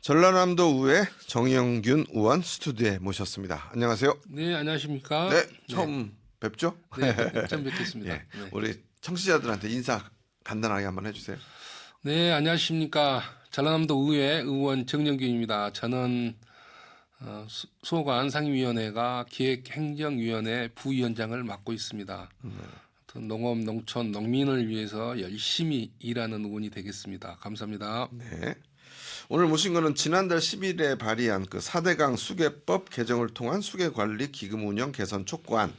전라남도 의회 정영균 의원 스튜디오에 모셨습니다. 안녕하세요. 네, 안녕하십니까? 네, 처음 뵙죠? 네, 처음 뵙겠습니다. 예, 네. 우리 청취자들한테 인사 간단하게 한번 해주세요. 네, 안녕하십니까? 전라남도 의회 의원 정영균입니다. 저는 소관 상임위원회가 기획행정위원회 부위원장을 맡고 있습니다. 아무튼 농업, 농촌, 농민을 위해서 열심히 일하는 의원이 되겠습니다. 감사합니다. 네. 오늘 모신 거는 지난달 10일에 발의한 그 4대강 수계법 개정을 통한 수계관리 기금 운영 개선 촉구안.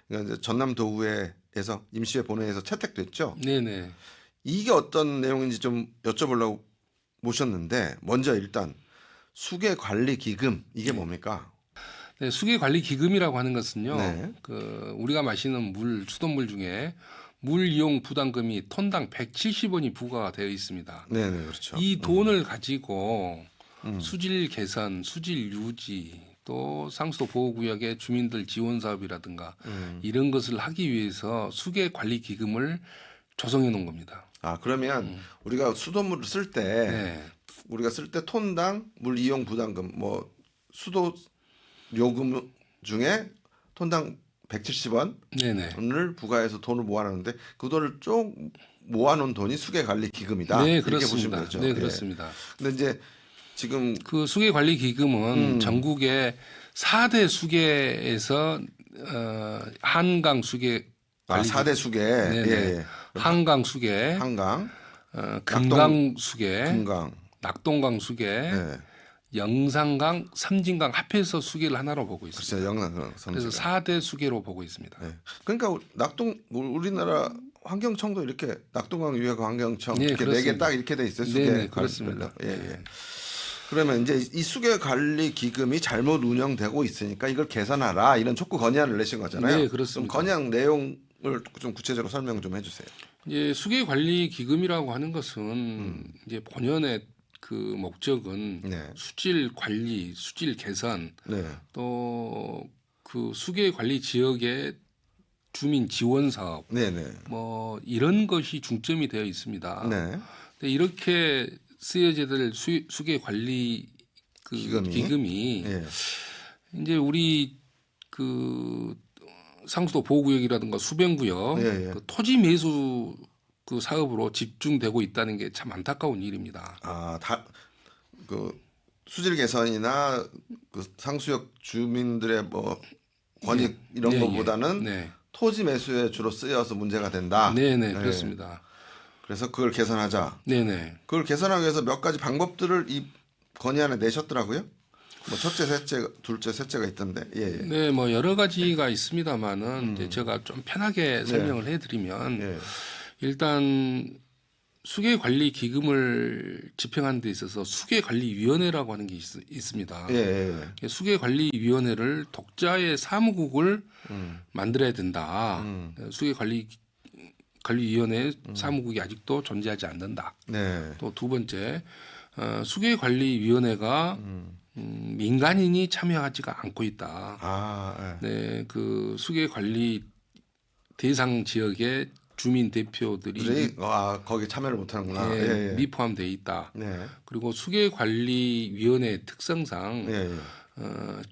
그러니까 이제 전남도의회에서 임시회 본회의에서 채택됐죠. 네네. 이게 어떤 내용인지 좀 여쭤보려고 모셨는데 먼저 일단 수계관리 기금 이게 뭡니까? 네, 수계관리기금이라고 하는 것은요. 네. 우리가 마시는 물, 수돗물 중에 물 이용 부담금이 톤당 170원이 부과가 되어 있습니다. 네, 네, 그렇죠. 이 돈을 가지고 수질 개선, 수질 유지, 또 상수도 보호구역의 주민들 지원 사업이라든가 이런 것을 하기 위해서 수계관리기금을 조성해 놓은 겁니다. 아, 그러면 우리가 수돗물을 쓸 때 네. 우리가 쓸 때 톤당 물 이용 부담금 뭐 수도 요금 중에 톤당 170원을 네네. 부과해서 돈을 모아놨는데 그 돈을 쭉 모아놓은 돈이 수계관리 기금이다. 네, 이렇게 보시면 그렇습니다. 되죠. 네, 예. 그렇습니다. 근데 이제 지금 그 수계관리기금은 전국의 4대 수계에서 한강 수계 관리 4대 수계, 네네. 예, 한강 수계, 한강, 금강 수계, 금강, 낙동강 수계, 예. 영산강, 삼진강 합해서 수계를 하나로 보고 있습니다. 글쎄 영남 그래서 섬지가. 4대 수계로 보고 있습니다. 예. 그러니까 우리나라 환경청도 이렇게 낙동강 유해가 환경청 네, 이렇게 그렇습니다. 4개 딱 이렇게 돼 있어요. 수계 네네, 그렇습니다. 예, 예. 그러면 이제 이 수계 관리 기금이 잘못 운영되고 있으니까 이걸 개선하라 이런 촉구 건의안을 내신 거잖아요. 네, 그렇습니다. 그럼 건의안 내용을 좀 구체적으로 설명 좀 해주세요. 이제 수계관리기금이라고 하는 것은 이제 본연의 그 목적은 네, 수질 관리, 수질 개선, 네, 또 그 수계관리 지역의 주민 지원 사업, 네, 네, 뭐 이런 것이 중점이 되어 있습니다. 네. 근데 이렇게 쓰여져야 될 수계관리 그 기금이 예, 이제 우리 그 상수도 보호구역이라든가 수변구역 예, 예. 그 토지 매수 그 사업으로 집중되고 있다는 게 참 안타까운 일입니다. 아, 그 수질 개선이나 그 상수역 주민들의 뭐 권익 이런 네, 것보다는 네, 토지 매수에 주로 쓰여서 문제가 된다. 네, 네, 예. 그렇습니다. 그래서 그걸 개선하자. 네, 네. 그걸 개선하기 위해서 몇 가지 방법들을 이 건의안에 내셨더라고요. 뭐 첫째, 셋째, 둘째, 셋째가 있던데. 예, 예. 네, 뭐 여러 가지가 있습니다만은 이제 제가 좀 편하게 설명을 해드리면 예. 일단 수계관리 기금을 집행하는 데 있어서 수계관리위원회라고 하는 게 있습니다. 예, 예. 수계관리위원회를 독자의 사무국을 만들어야 된다. 수계관리위원회 사무국이 아직도 존재하지 않는다. 네. 또 두 번째, 수계관리위원회가 민간인이 참여하지가 않고 있다. 아, 예. 네, 그 수계관리 대상 지역의 주민 대표들이 거기 참여를 못 하는구나. 네, 예, 예. 미포함되어 있다. 네. 그리고 수계관리위원회 특성상 예, 예.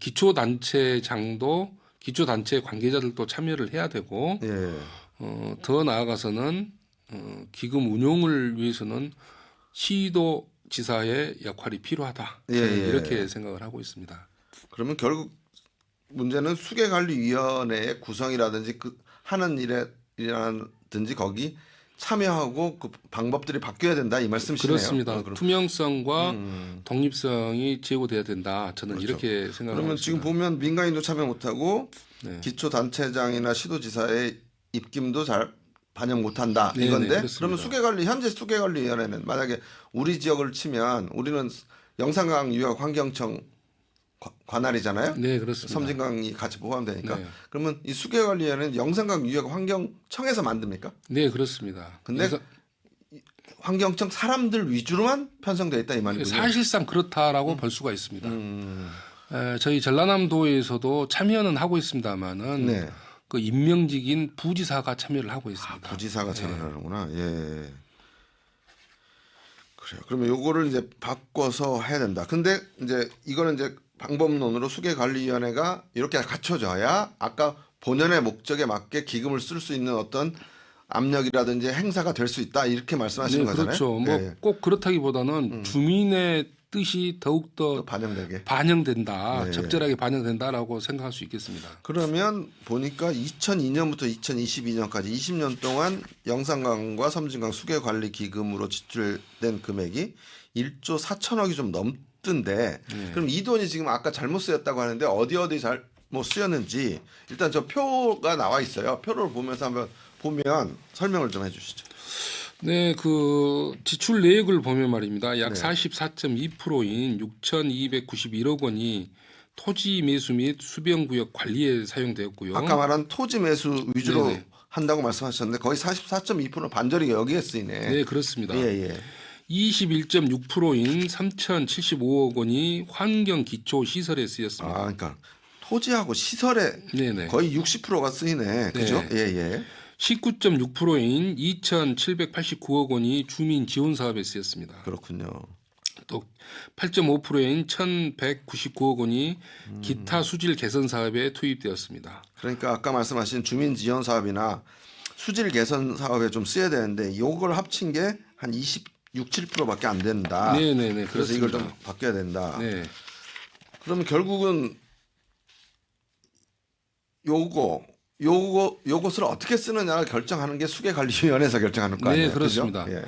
기초단체장도 기초단체 관계자들도 참여를 해야 되고 예. 더 나아가서는 기금 운용을 위해서는 시도 지사의 역할이 필요하다. 예, 저는 예. 이렇게 생각을 하고 있습니다. 그러면 결국 문제는 수계관리위원회의 구성이라든지 그 하는 일이라든지 거기 참여하고 그 방법들이 바뀌어야 된다 이 말씀이시네요. 그렇습니다. 그럼 투명성과 독립성이 제고돼야 된다. 저는 그렇죠. 이렇게 생각하고 그러면 있습니다. 지금 보면 민간인도 참여 못하고 네. 기초단체장이나 시도지사의 입김도 잘 반영 못한다 네, 이건데 네, 그렇습니다. 그러면 현재 수계관리위원회는 만약에 우리 지역을 치면 우리는 영산강 유역 환경청 관할이잖아요. 네, 그렇습니다. 섬진강이 같이 포함되니까 네. 그러면 이 수계관리위원회는 영산강 유역 환경청에서 만듭니까? 네, 그렇습니다. 근데 환경청 사람들 위주로만 편성되어 있다 이 말이군요. 사실상 그렇다라고 볼 수가 있습니다. 저희 전라남도에서도 참여는 하고 있습니다만은 네. 그 임명직인 부지사가 참여를 하고 있습니다. 부지사가 참여를 하는구나. 예. 그래요. 그러면 요거를 이제 바꿔서 해야 된다. 근데 이제 이거는 이제 방법론으로 수계관리위원회가 이렇게 갖춰져야 아까 본연의 목적에 맞게 기금을 쓸 수 있는 어떤 압력이라든지 행사가 될 수 있다 이렇게 말씀하시는 네, 거잖아요. 그렇죠. 뭐 예, 예. 꼭 그렇다기보다는 주민의 뜻이 더욱더 또 반영되게. 반영된다, 네. 적절하게 반영된다라고 생각할 수 있겠습니다. 그러면 보니까 2002년부터 2022년까지 20년 동안 영산강과 섬진강 수계관리 기금으로 지출된 금액이 1조 4천억이 좀 넘던데 그럼 이 돈이 지금 아까 잘못 쓰였다고 하는데 어디 잘못 쓰였는지 일단 저 표가 나와 있어요. 표를 보면서 한번 보면 설명을 좀 해주시죠. 네, 그 지출 내역을 보면 말입니다. 약 네. 44.2%인 6,291억 원이 토지 매수 및 수변구역 관리에 사용되었고요. 아까 말한 토지 매수 위주로 네네. 한다고 말씀하셨는데 거의 44.2% 반절이 여기에 쓰이네. 네, 그렇습니다. 예, 예. 21.6%인 3,075억 원이 환경 기초 시설에 쓰였습니다. 아, 그러니까 토지하고 시설에 네네. 거의 60%가 쓰이네. 그죠? 네. 예, 예. 19.6%인 2,789억 원이 주민 지원 사업에 쓰였습니다. 그렇군요. 또 8.5%인 1,199억 원이 기타 수질 개선 사업에 투입되었습니다. 그러니까 아까 말씀하신 주민 지원 사업이나 수질 개선 사업에 좀 쓰여야 되는데 요걸 합친 게 한 26, 7%밖에 안 된다. 네네네. 그래서 이걸 그렇습니다. 좀 바뀌어야 된다. 네. 그러면 결국은 요것을 어떻게 쓰느냐를 결정하는 게 수계관리위원회에서 결정하는 거 네, 아니에요? 그렇습니다. 그죠? 예.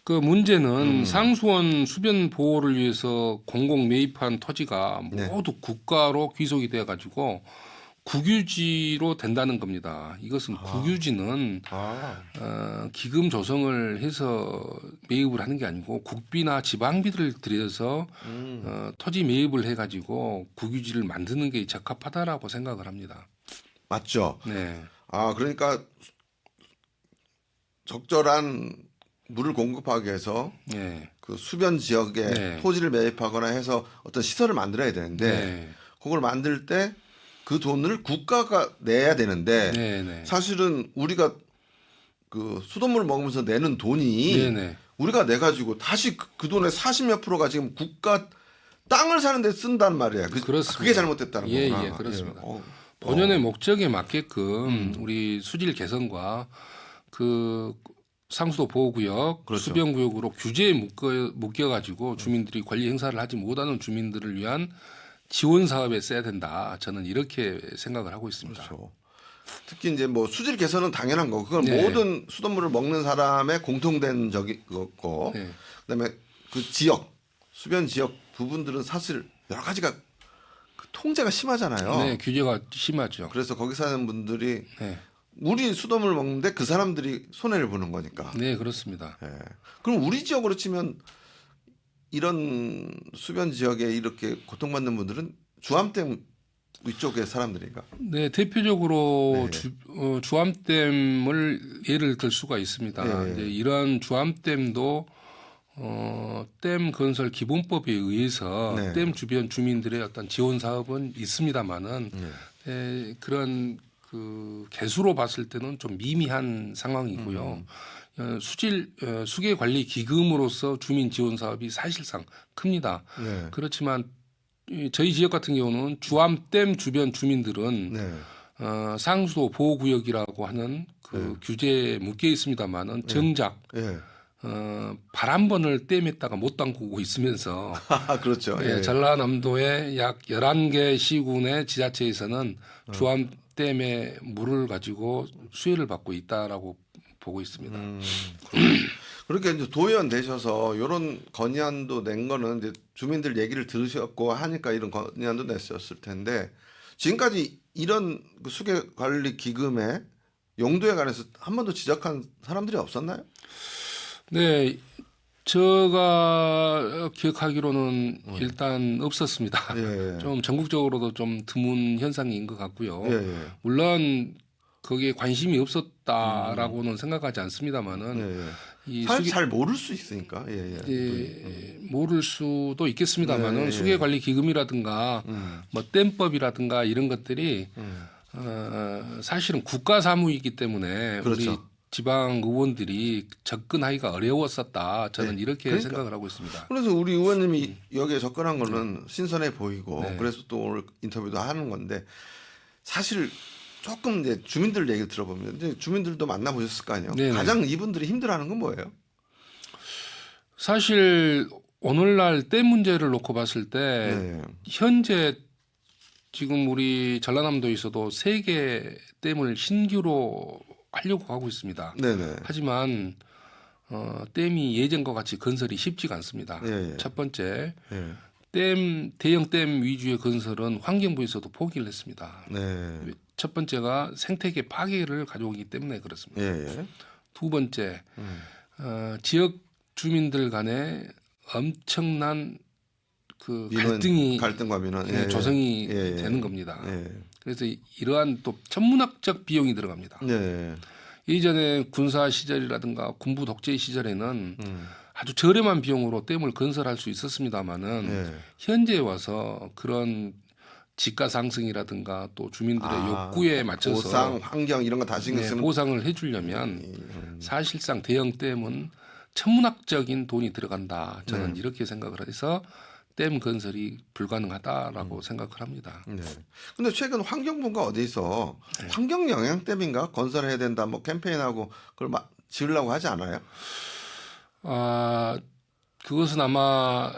그 문제는 상수원 수변 보호를 위해서 공공 매입한 토지가 네. 모두 국가로 귀속이 되어 가지고 국유지로 된다는 겁니다. 이것은 국유지는 기금 조성을 해서 매입을 하는 게 아니고 국비나 지방비를 들여서 토지 매입을 해가지고 국유지를 만드는 게 적합하다라고 생각을 합니다. 맞죠. 네, 아, 그러니까 적절한 물을 공급하기 위해서 네, 그 수변 지역에 네. 토지를 매입하거나 해서 어떤 시설을 만들어야 되는데 네, 그걸 만들 때 그 돈을 국가가 내야 되는데 네, 네, 사실은 우리가 그 수돗물을 먹으면서 내는 돈이 네, 네. 우리가 내 가지고 다시 그 돈의 40몇 프로가 지금 국가 땅을 사는 데 쓴단 말이야. 그렇습니다. 그게 잘못됐다는 예, 거구나. 예, 그렇습니다. 예. 본연의 목적에 맞게끔 우리 수질 개선과 그 상수도 보호구역, 그렇죠. 수변구역으로 규제에 묶여가지고 주민들이 권리 행사를 하지 못하는 주민들을 위한 지원 사업에 써야 된다. 저는 이렇게 생각을 하고 있습니다. 그렇죠. 특히 이제 뭐 수질 개선은 당연한 거고 그건 네. 모든 수돗물을 먹는 사람의 공통된 적이 거고 네. 그다음에 그 지역 수변 지역 부분들은 사실 여러 가지가 그 통제가 심하잖아요. 네, 규제가 심하죠. 그래서 거기 사는 분들이 네, 우리 수돗물 먹는데 그 사람들이 손해를 보는 거니까. 네, 그렇습니다. 예. 그럼 우리 지역으로 치면 이런 수변 지역에 이렇게 고통받는 분들은 주암댐 위쪽의 사람들인가? 네, 대표적으로 네. 주암댐을 예를 들 수가 있습니다. 네. 이제 이러한 주암댐도 댐 건설 기본법에 의해서 네. 댐 주변 주민들의 어떤 지원 사업은 있습니다만은 그런 그 개수로 봤을 때는 좀 미미한 상황이고요. 수계 관리 기금으로서 주민 지원 사업이 사실상 큽니다. 네. 그렇지만 저희 지역 같은 경우는 주암댐 주변 주민들은 네. 상수도 보호구역이라고 하는 그 규제에 묶여 있습니다만은 정작 예. 발 한 번을 댐에다가 못 담그고 있으면서 그렇죠. 예, 예. 전라남도의 약 11개 시군의 지자체에서는 주암댐의 물을 가지고 수혜를 받고 있다라고 보고 있습니다. 그렇게 이제 도의원 되셔서 이런 건의안도 낸 거는 이제 주민들 얘기를 들으셨고 하니까 이런 건의안도 냈었을 텐데 지금까지 이런 그 수계 관리 기금의 용도에 관해서 한 번도 지적한 사람들이 없었나요? 네, 제가 기억하기로는 일단 없었습니다. 예. 좀 전국적으로도 좀 드문 현상인 것 같고요. 예, 예. 물론 거기에 관심이 없었다라고는 생각하지 않습니다만은 예, 예. 이 사실 잘 모를 수 있으니까. 예, 예. 모를 수도 있겠습니다만은 네, 수계관리 기금이라든가 뭐 댐법이라든가 이런 것들이 사실은 국가 사무이기 때문에 그렇죠. 우리 지방 의원들이 접근하기가 어려웠었다. 저는 이렇게 그러니까. 생각을 하고 있습니다. 그래서 우리 의원님이 여기에 접근한 거는 신선해 보이고 네. 그래서 또 오늘 인터뷰도 하는 건데 사실 조금 이제 주민들 얘기 들어보면 이제 주민들도 만나보셨을 거 아니에요. 네네. 가장 이분들이 힘들어하는 건 뭐예요? 사실 오늘날 댐 문제를 놓고 봤을 때 네. 현재 지금 우리 전라남도에서도 3개 댐을 신규로 하려고 하고 있습니다. 네네. 하지만 댐이 예전과 같이 건설이 쉽지가 않습니다. 예, 예. 첫 번째, 네. 대형 댐 위주의 건설은 환경부에서도 포기를 했습니다. 네. 첫 번째가 생태계 파괴를 가져오기 때문에 그렇습니다. 예, 예. 두 번째, 지역 주민들 간에 엄청난 그 갈등과 민원 조성이 예, 예. 되는 겁니다. 예. 그래서 이러한 또 천문학적 비용이 들어갑니다. 네. 이전에 군사 시절이라든가 군부 독재 시절에는 아주 저렴한 비용으로 댐을 건설할 수 있었습니다만은 네. 현재 와서 그런 지가 상승이라든가 또 주민들의 욕구에 맞춰서 보상, 환경 이런 거 다 신경 쓰는 보상을 해주려면 사실상 대형 댐은 천문학적인 돈이 들어간다. 저는 이렇게 생각을 해서 댐 건설이 불가능하다라고 생각을 합니다. 네. 근데 최근 환경부가 어디서 환경 영향 댐인가 건설해야 된다 뭐 캠페인하고 그걸 막 지으려고 하지 않아요? 아 그것은 아마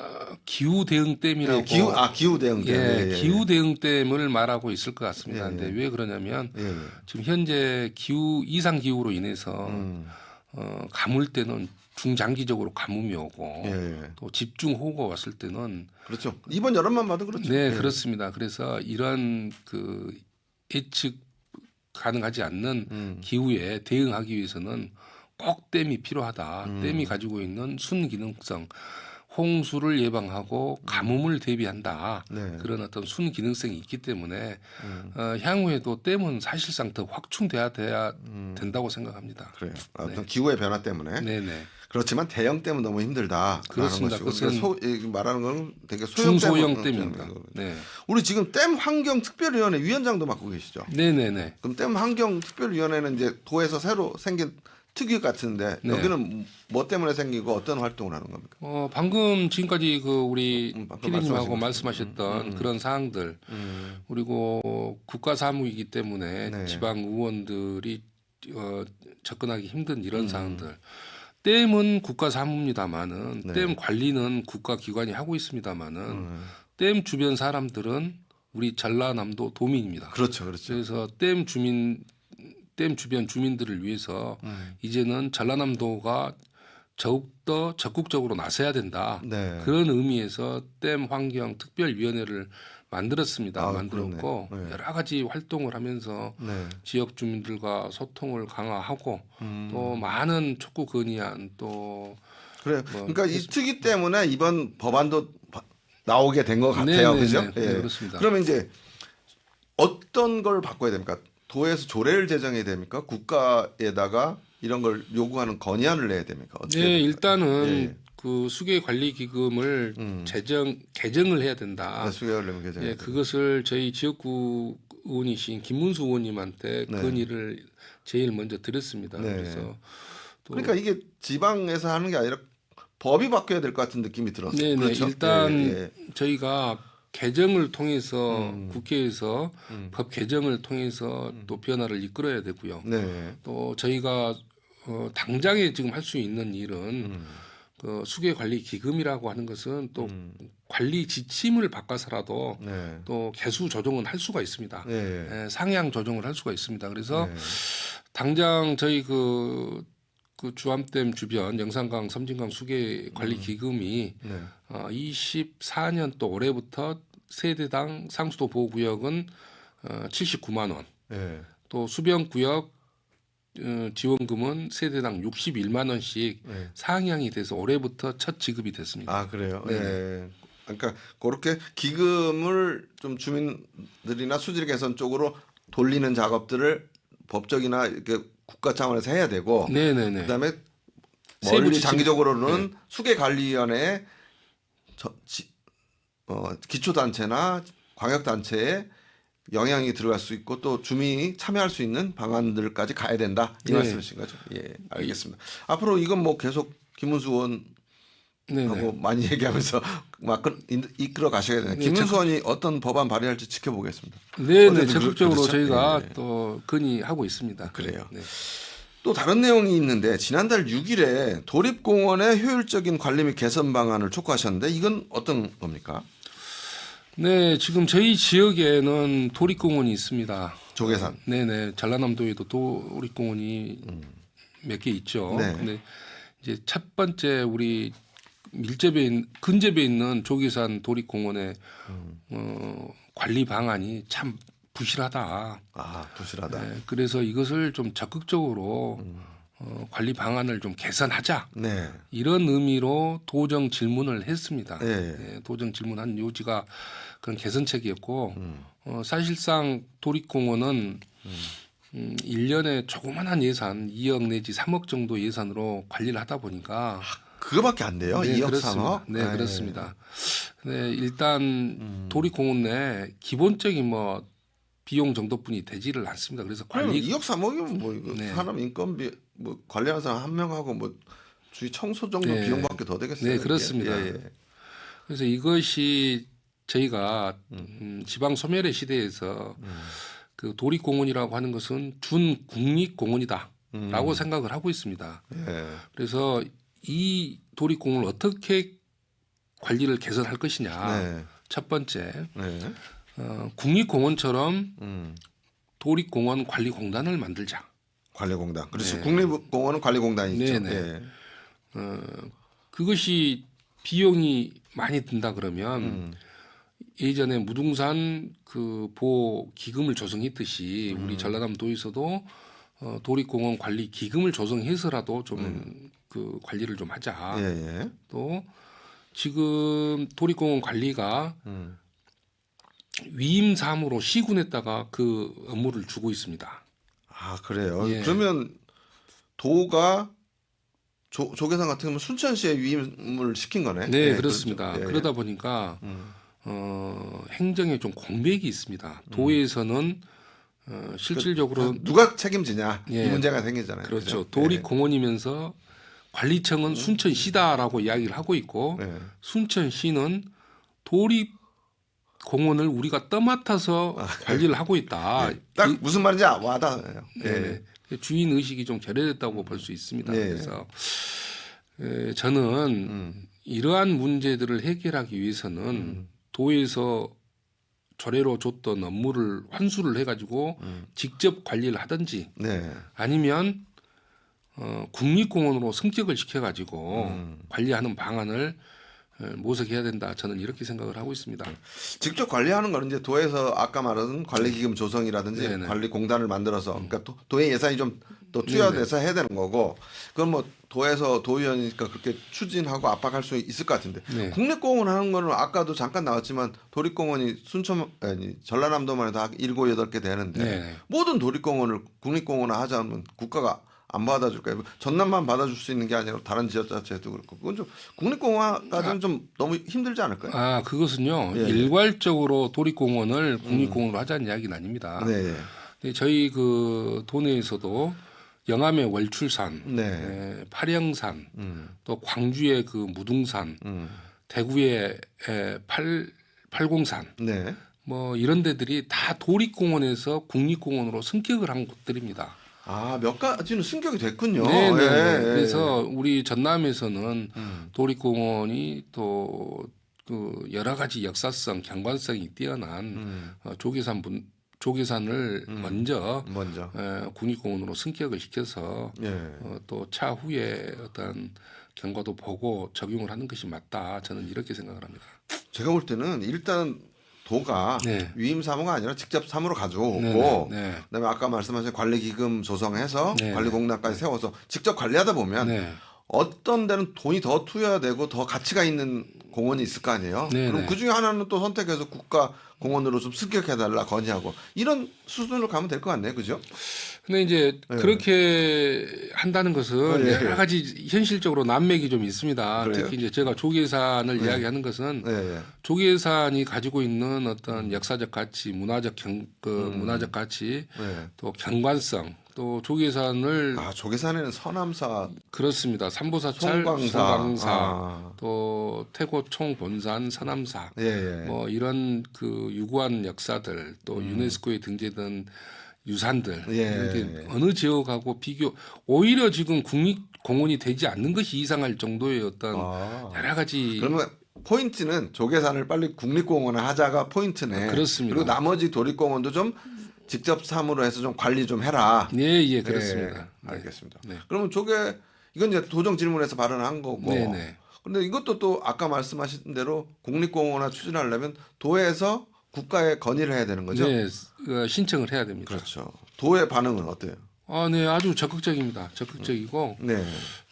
기후 대응 댐이라고 기후 대응 댐. 예, 기후 대응 댐을 말하고 있을 것 같습니다. 예, 예. 근데 왜 그러냐면 예, 예. 지금 현재 이상 기후로 인해서 가물 때는 중장기적으로 가뭄이 오고 예. 또 집중 호우가 왔을 때는 그렇죠. 이번 여름만 봐도 그렇죠. 네, 예. 그렇습니다. 그래서 이런 그 예측 가능하지 않는 기후에 대응하기 위해서는 꼭 댐이 필요하다. 댐이 가지고 있는 순기능성, 홍수를 예방하고 가뭄을 대비한다. 네. 그런 어떤 순기능성이 있기 때문에 향후에도 댐은 사실상 더 확충돼야 된다고 생각합니다. 그래요. 어떤 기후의 변화 때문에. 네네. 그렇지만 대형 댐은 너무 힘들다. 그렇습니다. 그것은 말하는 건 되게 중소형 댐입니다. 네. 우리 지금 댐 환경 특별위원회 위원장도 맡고 계시죠. 네네네. 그럼 댐 환경 특별위원회는 이제 도에서 새로 생긴 특위 같은데 네. 여기는 뭐 때문에 생기고 어떤 활동을 하는 겁니까? 방금 지금까지 그 우리 방금 피디님하고 말씀하신 말씀하셨던 그런 사항들 그리고 국가 사무이기 때문에 네. 지방 의원들이 접근하기 힘든 이런 사항들. 댐은 국가 사무입니다만은 네. 댐 관리는 국가 기관이 하고 있습니다만은 댐 주변 사람들은 우리 전라남도 도민입니다. 그렇죠, 그렇죠. 그래서 댐 주변 주민들을 위해서 이제는 전라남도가 더욱더 적극적으로 나서야 된다. 네. 그런 의미에서 댐 환경 특별위원회를 만들었습니다. 만들었고 그렇네. 네. 여러 가지 활동을 하면서 네. 지역 주민들과 소통을 강화하고 또 많은 촉구 건의안 또 그래요. 그러니까 이 특위 때문에 이번 법안도 나오게 된 것 같아요, 네네네. 그죠? 네, 그렇습니다. 그러면 이제 어떤 걸 바꿔야 됩니까? 도에서 조례를 제정해야 됩니까? 국가에다가 이런 걸 요구하는 건의안을 내야 됩니까? 어떻게 네, 됩니까? 일단은 예. 그 수계 관리 기금을 개정을 해야 된다. 수개월 내면 개정. 예, 그것을 저희 지역구 의원이신 김문수 의원님한테 네. 건의를 제일 먼저 드렸습니다. 네. 그래서 또 그러니까 이게 지방에서 하는 게 아니라 법이 바뀌어야 될 것 같은 느낌이 들었어요. 네네. 그렇죠? 일단 예, 예. 저희가 개정을 통해서 국회에서 법 개정을 통해서 또 변화를 이끌어야 되고요. 네. 또 저희가 당장에 지금 할 수 있는 일은 그 수계 관리 기금이라고 하는 것은 또 관리 지침을 바꿔서라도 네. 또 개수 조정은 할 수가 있습니다. 네. 예, 상향 조정을 할 수가 있습니다. 그래서 네. 당장 저희 그 주암댐 주변 영산강, 섬진강 수계 관리 기금이 네. 24년 또 올해부터 세대당 상수도 보호구역은 79만 원, 네. 또 수변구역 지원금은 세대당 61만 원씩 네. 상향이 돼서 올해부터 첫 지급이 됐습니다. 아 그래요. 네. 네. 그러니까 그렇게 기금을 좀 주민들이나 수질 개선 쪽으로 돌리는 작업들을 법적이나 이렇게 국가 차원에서 해야 되고, 네네네. 그다음에 세부 멀리 지침. 장기적으로는 수계관리위원회 기초단체나 광역단체에 영향이 들어갈 수 있고 또 주민이 참여할 수 있는 방안들까지 가야 된다 이 네. 말씀이신 거죠. 예, 알겠습니다. 앞으로 이건 뭐 계속 김문수 의원하고 네네. 많이 얘기하면서 막 이끌어 가셔야 되네요. 네, 김문수 의원이 어떤 법안 발의할지 지켜보겠습니다. 네네. 어제도 적극적으로 그렇죠? 저희가 예, 예. 또 건의하고 있습니다. 그래요. 네. 또 다른 내용이 있는데 지난달 6일에 도립공원의 효율적인 관리 및 개선 방안을 촉구하셨는데 이건 어떤 겁니까? 네, 지금 저희 지역에는 도립공원이 있습니다. 조계산. 네네. 전라남도에도 도립공원이 몇 개 있죠. 네. 근데 이제 첫 번째 우리 근접에 있는 조계산 도립공원의 관리 방안이 참 부실하다. 아, 부실하다. 네, 그래서 이것을 좀 적극적으로 관리 방안을 좀 개선하자. 네. 이런 의미로 도정 질문을 했습니다. 네. 네, 도정 질문한 요지가 그런 개선책이었고 사실상 도립공원은 1년에 조그만한 예산 2억 내지 3억 정도 예산으로 관리를 하다 보니까 그거밖에 안 돼요. 네, 2억 그렇습니다. 3억? 네, 그렇습니다. 네, 일단 도립공원 내 기본적인 뭐 비용 정도뿐이 되지를 않습니다. 그래서 관리 2억 3억이면 뭐 이거 네. 사람 인건비 뭐 관리하는 사람 한 명하고 뭐 주위 청소 정도 네. 비용밖에 더 되겠어요. 네, 이게? 그렇습니다. 예, 예. 그래서 이것이 저희가 지방 소멸의 시대에서 그 도립공원이라고 하는 것은 준국립공원이다라고 생각을 하고 있습니다. 예. 그래서 이 도립공원을 어떻게 관리를 개선할 것이냐. 네. 첫 번째, 네. 국립공원처럼 도립공원 관리공단을 만들자. 관리공단. 그렇죠. 네. 국립공원은 관리공단이 있죠. 네, 네. 예. 그것이 비용이 많이 든다 그러면 예전에 무등산 그 보호 기금을 조성했듯이 우리 전라남도에서도 도립공원 관리 기금을 조성해서라도 좀 그 관리를 좀 하자. 예, 예. 또 지금 도립공원 관리가 위임 사무로 시군에다가 그 업무를 주고 있습니다. 아, 그래요. 예. 그러면 도가 조계산 같은 경우는 순천시에 위임을 시킨 거네. 네, 예, 그렇습니다. 그렇죠. 예, 그러다 보니까 행정에 좀 공백이 있습니다. 도에서는 실질적으로 누가 책임지냐 이 예. 문제가 생기잖아요. 그렇죠. 그죠? 도립공원이면서 관리청은 순천시다라고 이야기를 하고 있고 예. 순천시는 도립공원을 우리가 떠맡아서 관리를 하고 있다. 딱 무슨 말인지 와닿아요. 예. 네. 주인 의식이 좀 결여됐다고 볼 수 있습니다. 네. 그래서 저는 이러한 문제들을 해결하기 위해서는 도에서 조례로 줬던 업무를 환수를 해가지고 직접 관리를 하든지 네. 아니면 국립공원으로 승격을 시켜가지고 관리하는 방안을 모색해야 된다. 저는 이렇게 생각을 하고 있습니다. 직접 관리하는 거는 이제 도에서 아까 말한 관리기금 조성이라든지 네네. 관리공단을 만들어서 그러니까 도의 예산이 좀 더 투여돼서 해야 되는 거고 그건 뭐 도에서 도의원이니까 그렇게 추진하고 압박할 수 있을 것 같은데 네. 국립공원 하는 거는 아까도 잠깐 나왔지만 도립공원이 전라남도만 해도 7, 8개 되는데 네. 모든 도립공원을 국립공원화 하자면 국가가 안 받아줄까요? 전남만 받아줄 수 있는 게 아니라 다른 지역 자체도 그렇고 그건 좀 국립공원까지는 좀 너무 힘들지 않을까요? 아, 그것은요. 예. 일괄적으로 도립공원을 국립공원으로 하자는 이야기는 아닙니다. 네. 근데 저희 그 도내에서도 영암의 월출산, 네. 파령산, 또 광주의 그 무등산, 대구의 팔공산, 네. 뭐 이런 데들이 다 도립공원에서 국립공원으로 승격을 한 곳들입니다. 아, 몇 가지는 승격이 됐군요. 네, 네. 예, 예. 그래서 우리 전남에서는 도립공원이 또 그 여러 가지 역사성, 경관성이 뛰어난 조계산을 먼저 국립공원으로 승격을 시켜서 예. 또 차후에 어떤 경과도 보고 적용을 하는 것이 맞다. 저는 이렇게 생각을 합니다. 제가 볼 때는 일단 도가 네. 위임 사무가 아니라 직접 사무로 가져오고 네, 네. 그다음에 아까 말씀하신 관리기금 조성해서 네, 관리공단까지 세워서 직접 관리하다 보면 네. 어떤 데는 돈이 더 투여되고 더 가치가 있는 공원이 있을 거 아니에요. 네네. 그럼 그 중에 하나는 또 선택해서 국가 공원으로 좀 습격해달라 건의하고 이런 수준으로 가면 될 것 같네요, 그죠? 근데 이제 네. 그렇게 한다는 것은 예. 여러 가지 현실적으로 난맥이 좀 있습니다. 그래요? 특히 이제 제가 조계산을 이야기하는 것은 네. 조계산이 가지고 있는 어떤 역사적 가치, 문화적 가치, 네. 또 경관성, 또 조계산을 아 조계산에는 서남사, 그렇습니다. 삼보사찰, 송광사, 송광사, 아. 또 태고총 본산, 서남사, 예, 예. 뭐 이런 그 유구한 역사들, 또 유네스코에 등재된 유산들 예. 이렇게 어느 지역하고 비교 오히려 지금 국립공원이 되지 않는 것이 이상할 정도의 어떤 아. 여러 가지 그러면 포인트는 조계산을 빨리 국립공원에 하자가 포인트네. 그렇습니다. 그리고 나머지 도립공원도 좀 직접 삼으로 해서 좀 관리 좀 해라. 예 그렇습니다. 네, 네. 알겠습니다. 네. 그러면 이건 이제 도정 질문에서 발언한 거고. 네네. 근데 이것도 또 아까 말씀하신 대로 국립공원화 추진하려면 도에서 국가에 건의를 해야 되는 거죠. 네, 신청을 해야 됩니다. 그렇죠. 도의 반응은 어때요? 네, 아주 적극적입니다. 적극적이고 네.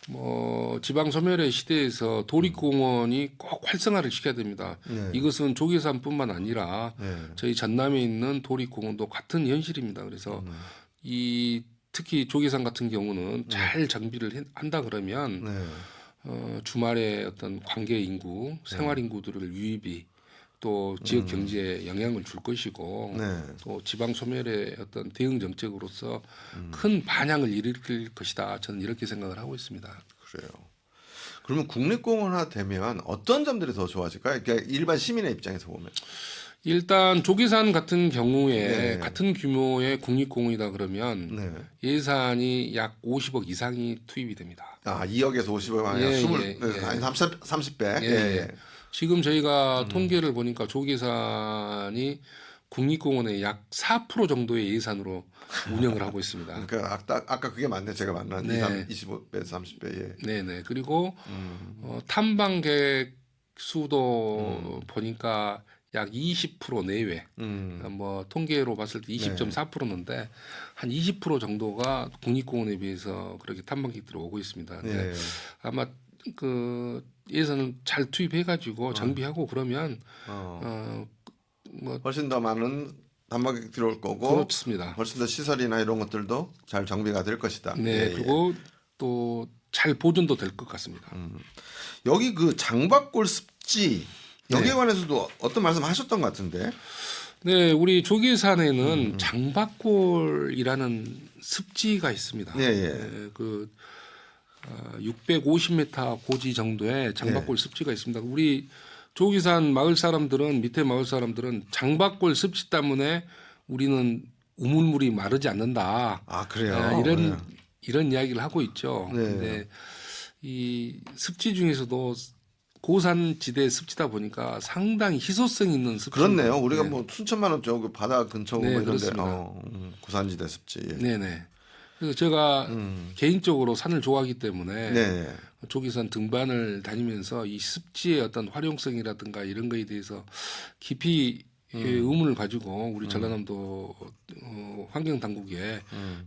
뭐 지방 소멸의 시대에서 도립공원이 꼭 활성화를 시켜야 됩니다. 네. 이것은 조계산뿐만 아니라 네. 저희 전남에 있는 도립공원도 같은 현실입니다. 그래서 이 특히 조계산 같은 경우는 잘 정비를 한다 그러면 네. 주말에 어떤 관계 인구, 생활 인구들을 유입이 또 지역 경제에 영향을 줄 것이고 네. 또 지방 소멸의 어떤 대응 정책으로서 큰 반향을 일으킬 것이다. 저는 이렇게 생각을 하고 있습니다. 그래요. 그러면 국립공원화 되면 어떤 점들이 더 좋아질까요? 그러니까 일반 시민의 입장에서 보면. 일단 조계산 같은 경우에 네. 같은 규모의 국립공원이다 그러면 네. 예산이 약 50억 이상이 투입이 됩니다. 아, 2억에서 50억 아니라 예, 20, 예, 예. 아니 30배. 예, 예, 예. 지금 저희가 통계를 보니까 조계산이 국립공원의 약 4% 정도의 예산으로 운영을 하고 있습니다. 그러니까 아까 그게 맞네. 제가 만난 네. 25배, 30배. 예. 네네. 그리고 탐방객 수도 보니까 약 20% 내외. 뭐 통계로 봤을 때 20.4%인데 한 20% 정도가 국립공원에 비해서 그렇게 탐방객들이 오고 있습니다. 근데 예. 아마 그 예산을 잘 투입해가지고 정비하고 그러면 뭐 훨씬 더 많은 단막객 들어올 거고 그렇습니다. 훨씬 더 시설이나 이런 것들도 잘 정비가 될 것이다. 네. 예, 예. 그리고 또 잘 보존도 될 것 같습니다. 여기 그 장박골 습지 여기에 네. 관해서도 어떤 말씀하셨던 것 같은데. 네, 우리 조계산에는 장박골이라는 습지가 있습니다. 예, 예. 네, 그 650m 고지 정도의 장박골 습지가 있습니다. 우리 조계산 마을 사람들은 밑에 마을 사람들은 장박골 습지 때문에 우리는 우물물이 마르지 않는다. 아 그래요. 이런 이야기를 하고 있죠. 네. 근데 이 습지 중에서도 고산지대 습지다 보니까 상당히 희소성 있는 습지. 그렇네요. 우리가 뭐 순천만 원 쪽 바다 근처 네, 뭐 이런데 그렇습니다. 고산지대 습지. 예. 네네. 그래서 제가 개인적으로 산을 좋아하기 때문에 네. 조계산 등반을 다니면서 이 습지의 어떤 활용성이라든가 이런 거에 대해서 깊이 의문을 가지고 우리 전라남도 환경 당국에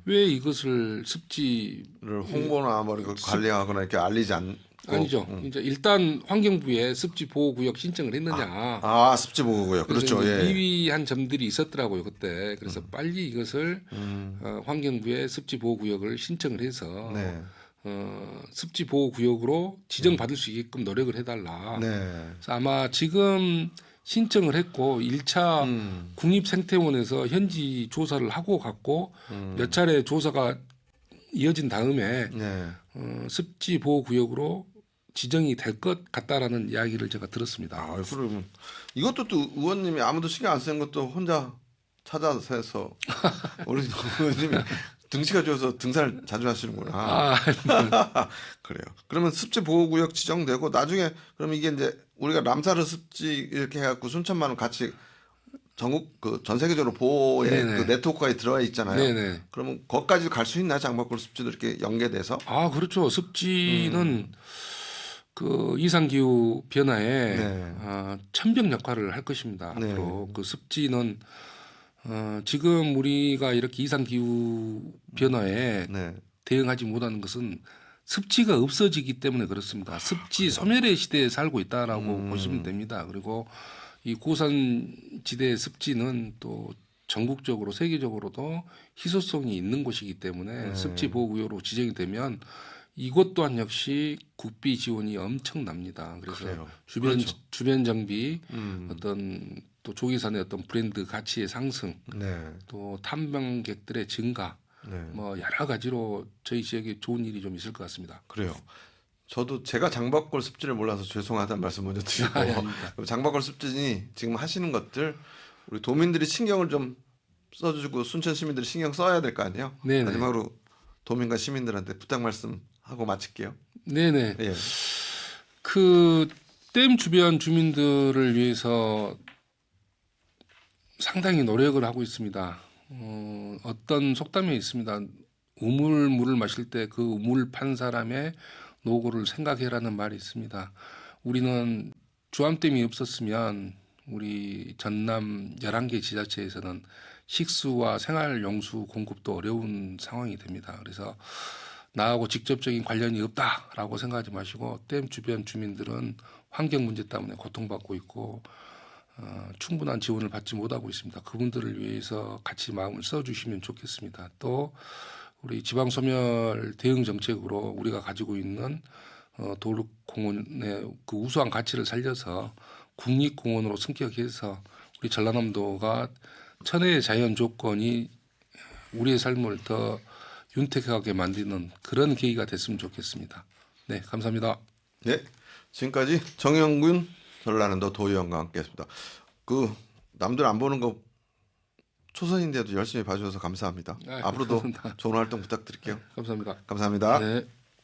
왜 이것을 습지를 홍보나 뭐 이렇게 관리하거나 이렇게 알리지 않고 아니죠. 이제 일단 환경부에 습지 보호 구역 신청을 했느냐. 아 습지 보고요. 그렇죠. 그래서 이제 예. 미비한 점들이 있었더라고요 그때. 그래서 빨리 이것을 환경부에 습지 보호 구역을 신청을 해서 네. 습지 보호 구역으로 지정받을 수 있게끔 노력을 해달라. 네. 그래서 아마 지금 신청을 했고 1차 국립생태원에서 현지 조사를 하고 갔고 몇 차례 조사가 이어진 다음에 네. 습지 보호 구역으로 지정이 될 것 같다라는 이야기를 제가 들었습니다. 아, 그러면 이것도 또 의원님이 아무도 신경 안 쓰는 것도 혼자 찾아서 해서 우리 의원님이 등치가 좋아서 등산을 자주 하시는구나. 그래요. 그러면 습지 보호구역 지정되고 나중에 그러면 이게 이제 우리가 람사르 습지 이렇게 해갖고 순천만원 같이 전국 그 전 세계적으로 보호의 네네. 그 네트워크가 들어와 있잖아요. 네네. 그러면 거기까지 갈 수 있나요? 장박골 습지도 이렇게 연계돼서? 그렇죠. 습지는 그 이상 기후 변화에 네. 천병 역할을 할 것입니다. 네. 앞으로 그 습지는 지금 우리가 이렇게 이상 기후 변화에 네. 대응하지 못하는 것은 습지가 없어지기 때문에 그렇습니다. 습지 소멸의 시대에 살고 있다라고 보시면 됩니다. 그리고 이 고산지대의 습지는 또 전국적으로 세계적으로도 희소성이 있는 곳이기 때문에 습지 보호구역으로 지정이 되면 이곳 또한 역시 국비 지원이 엄청납니다. 그래서 그래요. 주변 정비 어떤 또 조기산의 어떤 브랜드 가치의 상승 네. 또 탐방객들의 증가 네. 뭐 여러 가지로 저희 지역에 좋은 일이 좀 있을 것 같습니다. 그래요. 저도 제가 장박골 습지를 몰라서 죄송하다는 말씀 먼저 드리고 아닙니다. 장박골 습지니 지금 하시는 것들 우리 도민들이 신경을 좀 써주고 순천 시민들이 신경 써야 될 거 아니에요. 네네. 마지막으로 도민과 시민들한테 부탁 말씀하고 마칠게요. 네네. 예. 그 댐 주변 주민들을 위해서 상당히 노력을 하고 있습니다. 어떤 속담이 있습니다. 우물물을 마실 때 그 우물 판 사람의 노고를 생각해라는 말이 있습니다. 우리는 주암댐이 없었으면 우리 전남 11개 지자체에서는 식수와 생활용수 공급도 어려운 상황이 됩니다. 그래서 나하고 직접적인 관련이 없다라고 생각하지 마시고 댐 주변 주민들은 환경 문제 때문에 고통받고 있고 충분한 지원을 받지 못하고 있습니다. 그분들을 위해서 같이 마음을 써주시면 좋겠습니다. 또 우리 지방소멸 대응 정책으로 우리가 가지고 있는 도륙공원의 그 우수한 가치를 살려서 국립공원으로 승격해서 우리 전라남도가 천혜의 자연 조건이 우리의 삶을 더 윤택하게 만드는 그런 계기가 됐으면 좋겠습니다. 네, 감사합니다. 네. 지금까지 정영균 전라남도 도의원과 함께했습니다. 그 남들 안 보는 거 초선인데도 열심히 봐주셔서 감사합니다. 아, 앞으로도 감사합니다. 좋은 활동 부탁드릴게요. 감사합니다. 감사합니다. 네.